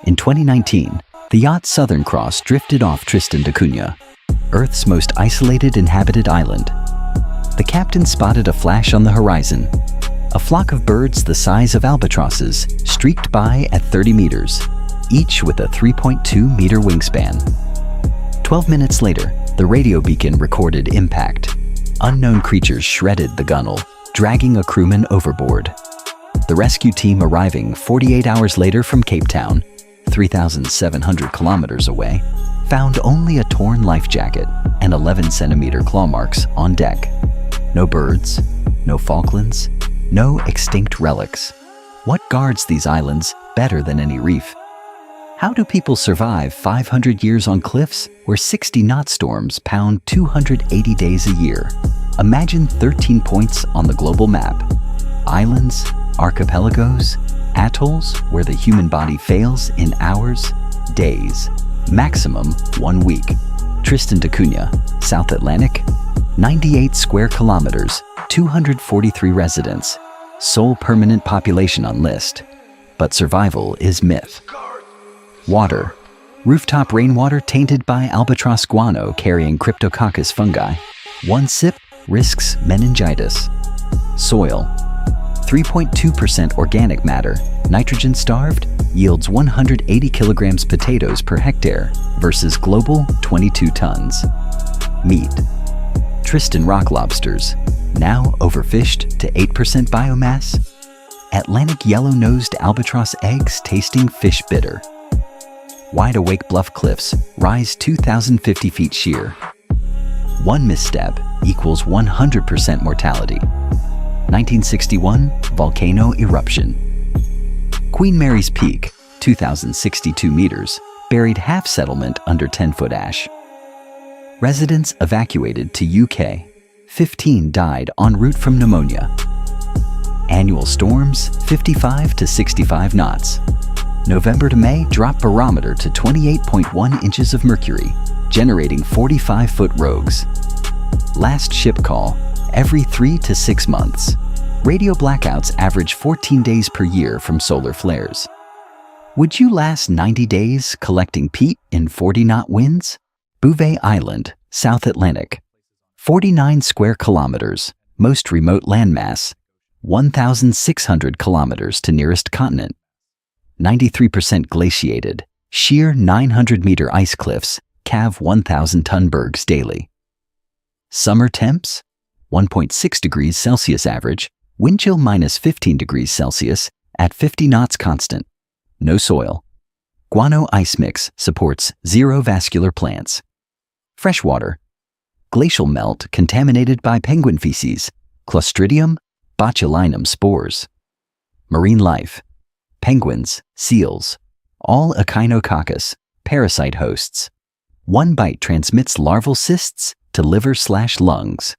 In 2019, the yacht Southern Cross drifted off Tristan da Cunha, Earth's most isolated inhabited island. The captain spotted a flash on the horizon. A flock of birds the size of albatrosses streaked by at 30 meters, each with a 3.2-meter wingspan. 12 minutes later, the radio beacon recorded impact. Unknown creatures shredded the gunwale, dragging a crewman overboard. The rescue team arriving 48 hours later from Cape Town, 3,700 kilometers away, found only a torn life jacket and 11-centimeter claw marks on deck. No birds, no Falklands, no extinct relics. What guards these islands better than any reef? How do people survive 500 years on cliffs where 60-knot storms pound 280 days a year? Imagine 13 points on the global map. Islands, archipelagos, atolls where the human body fails in hours, days, maximum 1 week. Tristan da Cunha, South Atlantic, 98 square kilometers, 243 residents, sole permanent population on list. But survival is myth. Water. Rooftop rainwater tainted by albatross guano carrying Cryptococcus fungi. One sip risks meningitis. Soil. 3.2% organic matter, nitrogen-starved, yields 180 kilograms potatoes per hectare versus global 22 tons. Meat. Tristan rock lobsters, now overfished to 8% biomass. Atlantic yellow-nosed albatross eggs tasting fish bitter. Wide-awake bluff cliffs rise 2,050 feet sheer. One misstep equals 100% mortality. 1961 volcano eruption. Queen Mary's Peak, 2,062 meters, buried half settlement under 10-foot ash. Residents evacuated to UK. 15 died en route from pneumonia. Annual storms, 55 to 65 knots. November to May drop barometer to 28.1 inches of mercury, generating 45-foot rogues. Last ship call, every 3 to 6 months. Radio blackouts average 14 days per year from solar flares. Would you last 90 days collecting peat in 40-knot winds? Bouvet Island, South Atlantic. 49 square kilometers, most remote landmass. 1,600 kilometers to nearest continent. 93% glaciated, sheer 900-meter ice cliffs calve 1,000-ton bergs daily. Summer temps? 1.6 degrees Celsius average, wind chill minus 15 degrees Celsius at 50 knots constant. No soil. Guano ice mix supports zero vascular plants. Freshwater. Glacial melt contaminated by penguin feces, Clostridium botulinum spores. Marine life. Penguins, seals, all Echinococcus, parasite hosts. One bite transmits larval cysts to liver/lungs.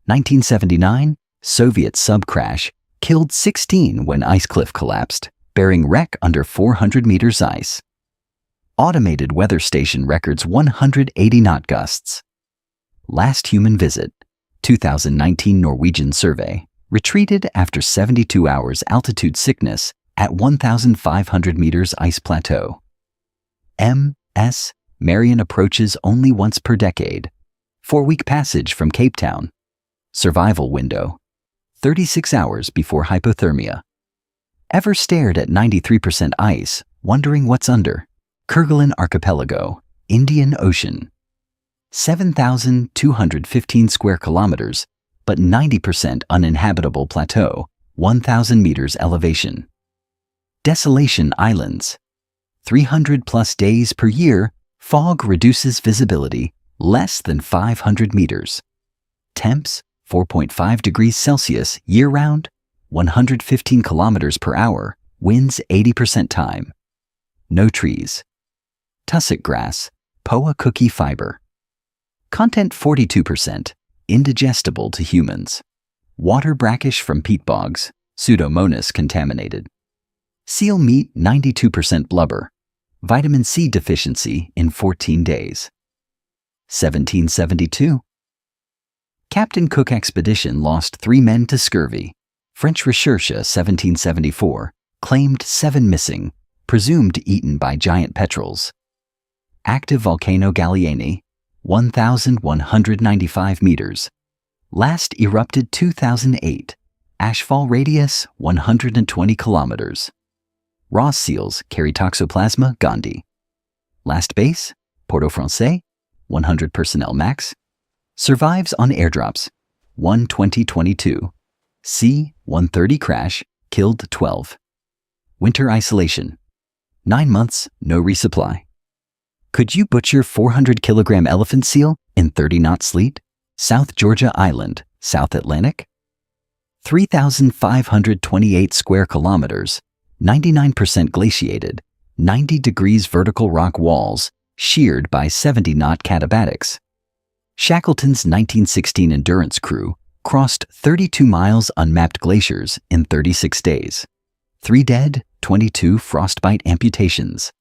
1979, Soviet subcrash, killed 16 when ice cliff collapsed, bearing wreck under 400 meters ice. Automated weather station records 180 knot gusts. Last human visit, 2019 Norwegian survey, retreated after 72 hours altitude sickness at 1,500 meters ice plateau. M.S. Marion approaches only once per decade. 4-week passage from Cape Town. Survival window. 36 hours before hypothermia. Ever stared at 93% ice, wondering what's under? Kerguelen Archipelago, Indian Ocean. 7,215 square kilometers, but 90% uninhabitable plateau, 1,000 meters elevation. Desolation Islands. 300-plus days per year, fog reduces visibility less than 500 meters. Temps, 4.5 degrees Celsius year-round, 115 kilometers per hour, winds 80% time. No trees. Tussock grass, poa cookie fiber. Content 42%, indigestible to humans. Water brackish from peat bogs, Pseudomonas contaminated. Seal meat 92% blubber. Vitamin C deficiency in 14 days. 1772. Captain Cook expedition lost 3 men to scurvy. French Recherche 1774 claimed 7 missing, presumed eaten by giant petrels. Active volcano Galieni, 1,195 meters. Last erupted 2008. Ashfall radius 120 kilometers. Ross seals carry Toxoplasma gondii. Last base, Port-au-Français, 100 personnel max. Survives on airdrops, 1/2022. C-130 crash, killed 12. Winter isolation, 9 months, no resupply. Could you butcher 400-kilogram elephant seal in 30-knot sleet? South Georgia Island, South Atlantic? 3,528 square kilometers, 99% glaciated, 90 degrees vertical rock walls, sheared by 70-knot catabatics. Shackleton's 1916 Endurance crew crossed 32 miles unmapped glaciers in 36 days. 3 dead, 22 frostbite amputations.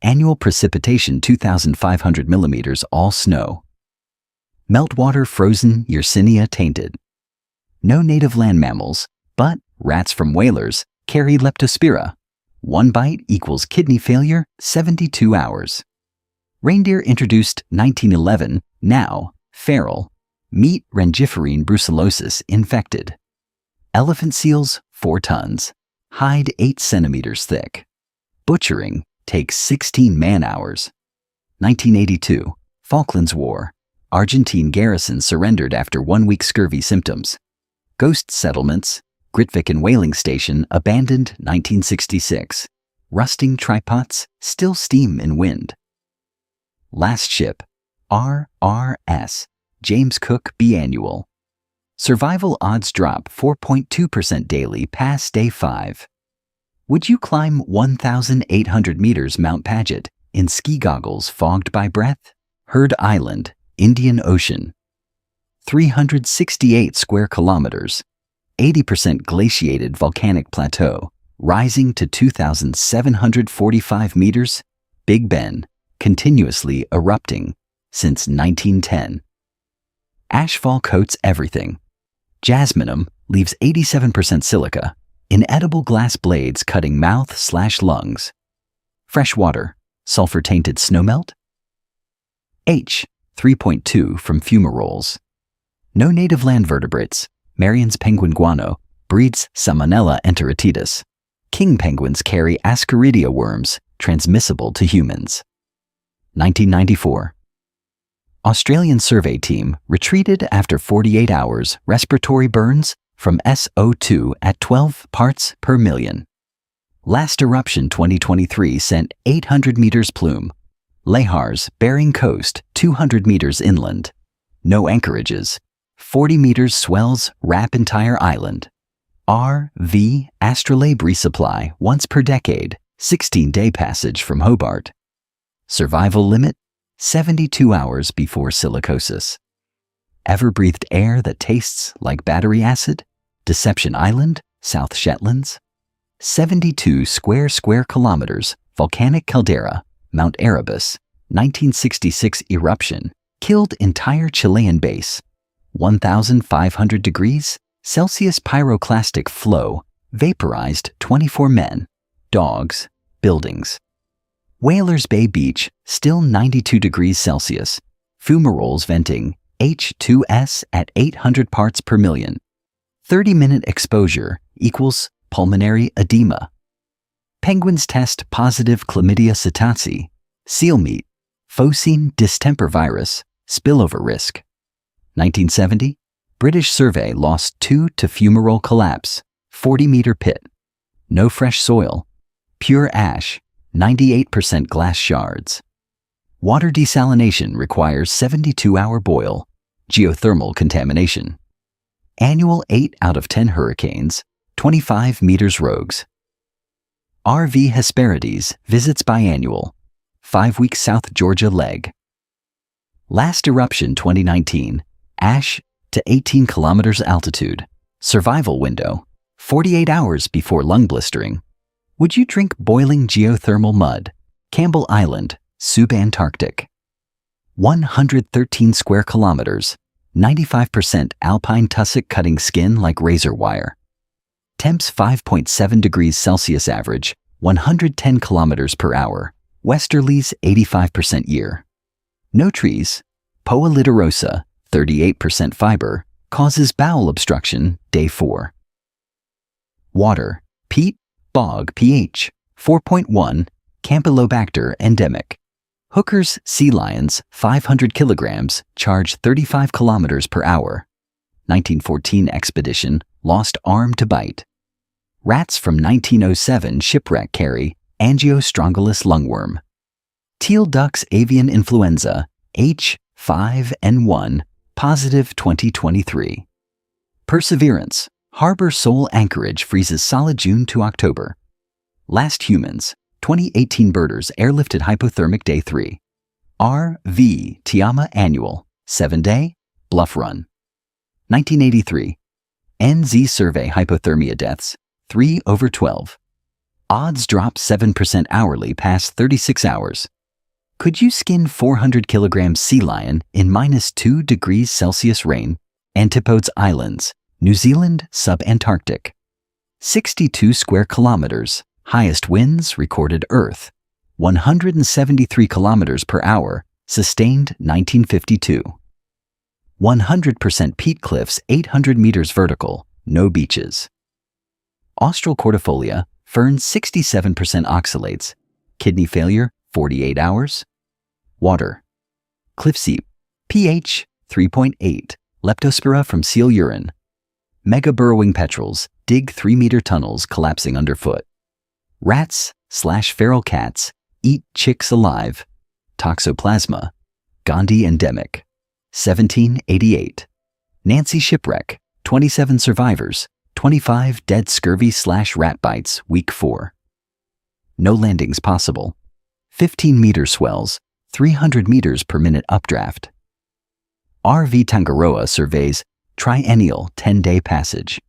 Annual precipitation 2,500 millimeters, all snow. Meltwater frozen, Yersinia tainted. No native land mammals, but rats from whalers carry Leptospira. 1 bite equals kidney failure, 72 hours. Reindeer introduced 1911, now feral. Meat Rangiferine brucellosis infected. Elephant seals 4 tons. Hide 8 centimeters thick. Butchering takes 16 man-hours. 1982, Falklands War. Argentine garrison surrendered after 1 week scurvy symptoms. Ghost settlements, Grytvik and Whaling Station abandoned 1966. Rusting tripods still steam in wind. Last ship, RRS, James Cook Biannual. Survival odds drop 4.2% daily past day 5. Would you climb 1,800 meters Mount Paget in ski goggles fogged by breath? Heard Island, Indian Ocean. 368 square kilometers, 80% glaciated volcanic plateau, rising to 2,745 meters, Big Ben, continuously erupting since 1910. Ashfall coats everything. Jasminum leaves 87% silica, inedible glass blades cutting mouth/lungs. Fresh water, sulfur-tainted snowmelt. H, 3.2 from fumaroles. No native land vertebrates. Marion's penguin guano breeds Salmonella enteritidis. King penguins carry Ascaridia worms, transmissible to humans. 1994. Australian survey team retreated after 48 hours respiratory burns from SO2 at 12 parts per million. Last eruption 2023 sent 800 meters plume. Lehar's Bering Coast 200 meters inland. No anchorages. 40 meters swells wrap entire island. RV astrolabe resupply once per decade, 16-day passage from Hobart. Survival limit, 72 hours before silicosis. Ever breathed air that tastes like battery acid? Deception Island, South Shetlands. 72 square kilometers, volcanic caldera, Mount Erebus, 1966 eruption, killed entire Chilean base. 1,500 degrees Celsius pyroclastic flow, vaporized 24 men, dogs, buildings. Whalers Bay Beach, still 92 degrees Celsius. Fumaroles venting H2S at 800 parts per million. 30-minute exposure equals pulmonary edema. Penguins test positive chlamydia psittaci. Seal meat, phocine distemper virus, spillover risk. 1970, British survey lost 2 to fumarole collapse, 40-meter pit. No fresh soil, pure ash, 98% glass shards. Water desalination requires 72-hour boil, geothermal contamination. Annual 8 out of 10 hurricanes, 25 meters rogues. RV Hesperides visits biannual, 5-week South Georgia leg. Last eruption 2019, ash to 18 kilometers altitude. Survival window, 48 hours before lung blistering. Would you drink boiling geothermal mud? Campbell Island, subantarctic. 113 square kilometers, 95% alpine tussock cutting skin like razor wire. Temps 5.7 degrees Celsius average, 110 kilometers per hour, westerlies 85% year. No trees, Poa littorosa, 38% fiber, causes bowel obstruction, day 4. Water, peat, bog pH, 4.1, Campylobacter endemic. Hooker's sea lions, 500 kilograms, charge 35 kilometers per hour. 1914 expedition, lost arm to bite. Rats from 1907 shipwreck carry Angiostrongylus lungworm. Teal ducks avian influenza, H5N1, positive 2023. Perseverance, harbor sole anchorage freezes solid June to October. Last humans, 2018 birders airlifted hypothermic day 3. RV Tiama annual, 7-day, bluff run. 1983. NZ survey hypothermia deaths, 3/12. Odds drop 7% hourly past 36 hours. Could you skin 400 kilograms sea lion in -2 degrees Celsius rain? Antipodes Islands, New Zealand sub-Antarctic. 62 square kilometers, highest winds recorded Earth. 173 kilometers per hour, sustained 1952. 100% peat cliffs 800 meters vertical, no beaches. Austral cordifolia, ferns 67% oxalates, kidney failure 48 hours. Water. Cliff seep, pH 3.8, leptospira from seal urine. Mega burrowing petrels dig 3-meter tunnels collapsing underfoot. Rats/feral cats eat chicks alive. Toxoplasma, Gandhi endemic. 1788. Nancy shipwreck, 27 survivors, 25 dead scurvy/rat bites, week 4. No landings possible. 15-meter swells, 300 meters per minute updraft. RV Tangaroa surveys triennial 10-day passage.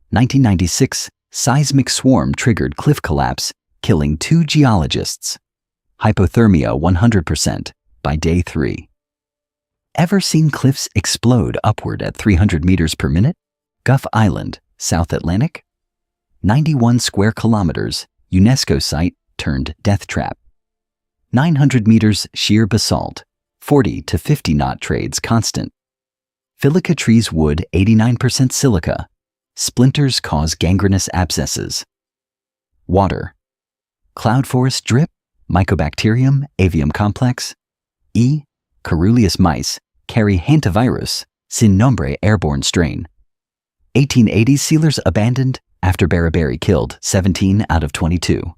1996, seismic swarm triggered cliff collapse, killing 2 geologists. Hypothermia 100% by day 3. Ever seen cliffs explode upward at 300 meters per minute? Guff Island, South Atlantic. 91 square kilometers, UNESCO site turned death trap. 900 meters sheer basalt, 40 to 50 knot trades constant. Filica trees wood 89% silica. Splinters cause gangrenous abscesses. Water. Cloud forest drip, Mycobacterium avium complex. E. Carulius mice carry hantavirus, sin nombre airborne strain. 1880s sealers abandoned after beriberi killed 17 out of 22.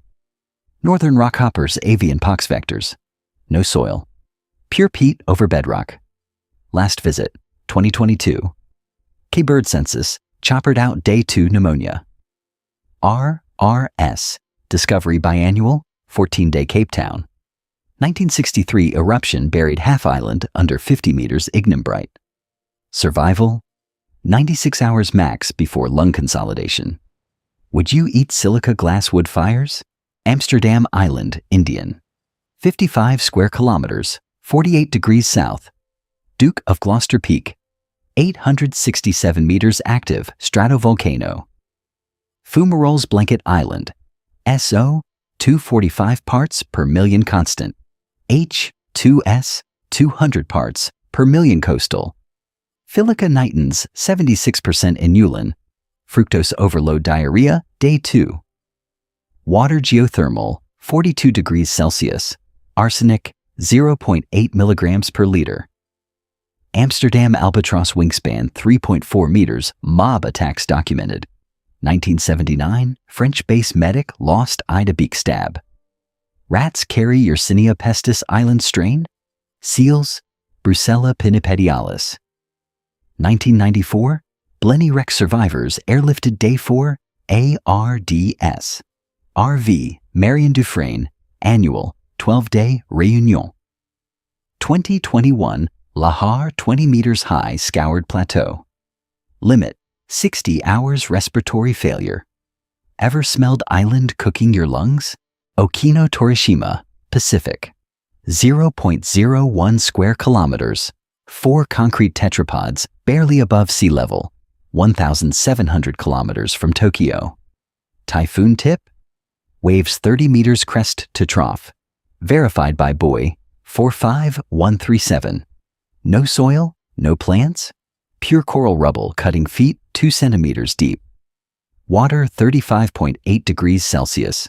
Northern rockhoppers avian pox vectors. No soil. Pure peat over bedrock. Last visit, 2022. K-bird census, choppered out day 2 pneumonia. RRS, discovery biannual, 14-day Cape Town. 1963 eruption buried half island under 50 meters ignimbrite. Survival, 96 hours max before lung consolidation. Would you eat silica glass wood fires? Amsterdam Island, Indian. 55 square kilometers, 48 degrees south. Duke of Gloucester Peak, 867 meters active stratovolcano. Fumaroles Blanket Island, SO, 245 parts per million constant. H2S, 200 parts per million coastal. Filica nitens, 76% inulin. Fructose overload diarrhea, day 2. Water geothermal, 42 degrees Celsius. Arsenic, 0.8 milligrams per liter. Amsterdam albatross wingspan, 3.4 meters, mob attacks documented. 1979, French base medic lost eye to beak stab. Rats carry Yersinia pestis island strain? Seals, Brucella pinnipedialis. 1994, Blenny wreck survivors airlifted day 4, ARDS. RV, Marion Dufresne, annual, 12-day Réunion. 2021, Lahar 20 meters high scoured plateau. Limit, 60 hours respiratory failure. Ever smelled island cooking your lungs? Okino Torishima, Pacific. 0.01 square kilometers. 4 concrete tetrapods barely above sea level. 1,700 kilometers from Tokyo. Typhoon tip? Waves 30 meters crest to trough. Verified by Boy 45137. No soil, no plants. Pure coral rubble cutting feet 2 centimeters deep. Water 35.8 degrees Celsius.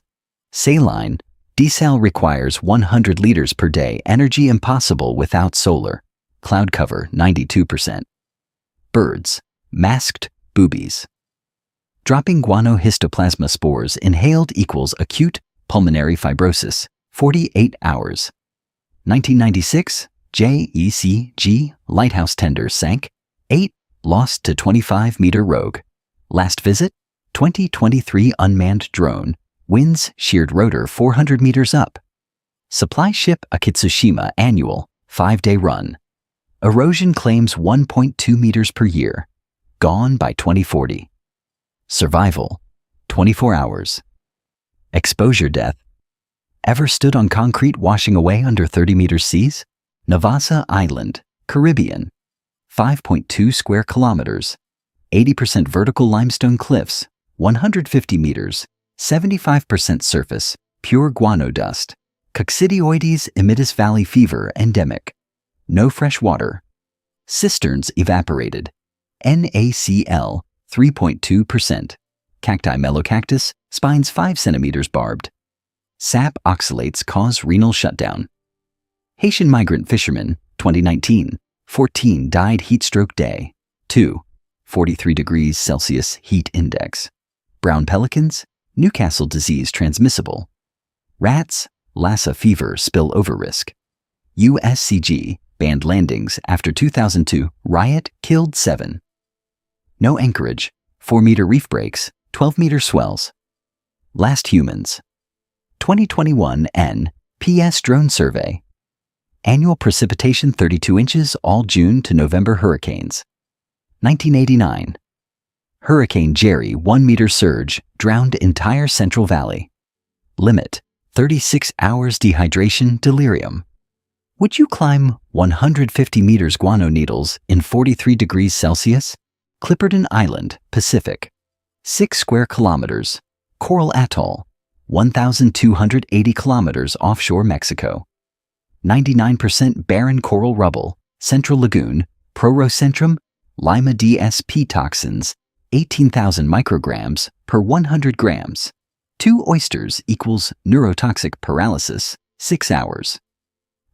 Saline. Desal requires 100 liters per day. Energy impossible without solar. Cloud cover 92%. Birds. Masked boobies. Dropping guano histoplasma spores inhaled equals acute pulmonary fibrosis, 48 hours. 1996, JECG lighthouse tender sank, 8, lost to 25-meter rogue. Last visit, 2023 unmanned drone, winds sheared rotor 400 meters up. Supply ship Akitsushima annual, 5-day run. Erosion claims 1.2 meters per year. Gone by 2040. Survival, 24 hours. Exposure death. Ever stood on concrete washing away under 30-meter seas? Navassa Island, Caribbean. 5.2 square kilometers. 80% vertical limestone cliffs, 150 meters, 75% surface, pure guano dust. Coccidioides immitis valley fever endemic. No fresh water. Cisterns evaporated. NaCl 3.2%. Cacti melocactus, spines 5 centimeters barbed. Sap oxalates cause renal shutdown. Haitian migrant fishermen, 2019, 14 died heatstroke day. 2, 43 degrees Celsius heat index. Brown pelicans, Newcastle disease transmissible. Rats, Lassa fever spillover risk. USCG banned landings after 2002 riot killed 7. No anchorage, 4-meter reef breaks, 12-meter swells. Last humans. 2021 NPS drone survey. Annual precipitation 32 inches all June to November hurricanes. 1989. Hurricane Jerry 1-meter surge drowned entire Central Valley. Limit 36 hours dehydration delirium. Would you climb 150 meters guano needles in 43 degrees Celsius? Clipperton Island, Pacific. 6 square kilometers. Coral Atoll, 1,280 kilometers offshore Mexico. 99% barren coral rubble, Central Lagoon, Prorocentrum, Lima DSP toxins, 18,000 micrograms per 100 grams. 2 oysters equals neurotoxic paralysis, 6 hours.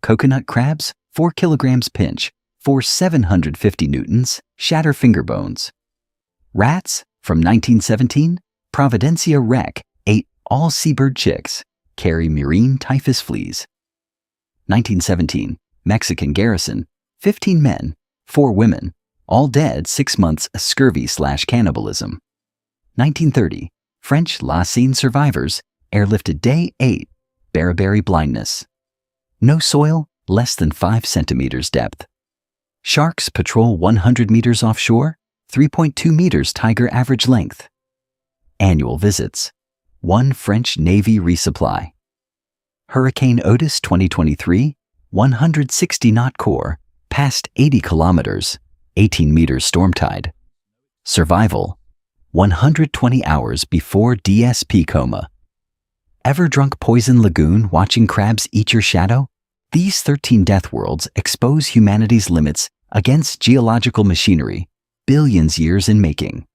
Coconut crabs, 4 kilograms pinch, for 750 newtons, shatter finger bones. Rats, from 1917, Providencia wreck, ate all seabird chicks, carry murine typhus fleas. 1917, Mexican garrison, 15 men, 4 women, all dead 6 months scurvy/cannibalism. 1930, French La Seine survivors, airlifted day 8, beriberi blindness. No soil, less than 5 centimeters depth. Sharks patrol 100 meters offshore, 3.2 meters taiga average length. Annual visits. 1 French Navy resupply. Hurricane Otis 2023, 160 knot core, past 80 kilometers, 18 meters storm tide. Survival. 120 hours before DSP coma. Ever drunk poison lagoon watching crabs eat your shadow? These 13 death worlds expose humanity's limits against geological machinery, billions years in making.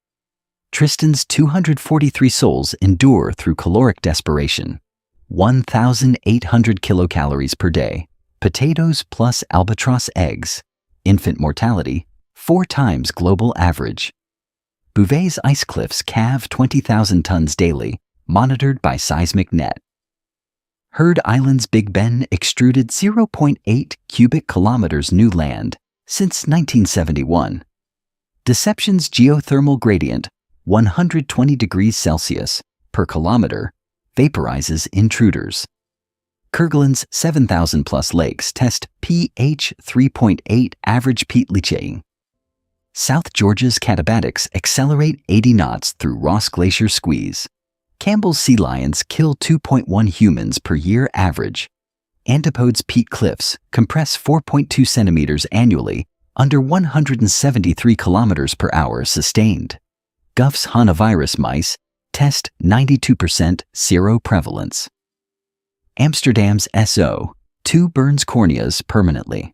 Tristan's 243 souls endure through caloric desperation. 1,800 kilocalories per day. Potatoes plus albatross eggs. Infant mortality, 4 times global average. Bouvet's ice cliffs calve 20,000 tons daily, monitored by seismic net. Heard Island's Big Ben extruded 0.8 cubic kilometers new land since 1971. Deception's geothermal gradient, 120 degrees Celsius per kilometer, vaporizes intruders. Kerguelen's 7,000 plus lakes test pH 3.8 average peat leaching. South Georgia's Catabatics accelerate 80 knots through Ross Glacier squeeze. Campbell's sea lions kill 2.1 humans per year average. Antipodes peat cliffs compress 4.2 centimeters annually under 173 kilometers per hour sustained. Guff's Hanavirus mice Test 92% seroprevalence. Amsterdam's SO. 2 burns corneas permanently.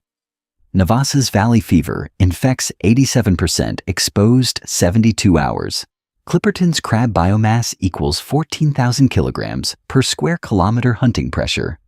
Navassa's valley fever infects 87% exposed 72 hours. Clipperton's crab biomass equals 14,000 kilograms per square kilometer hunting pressure.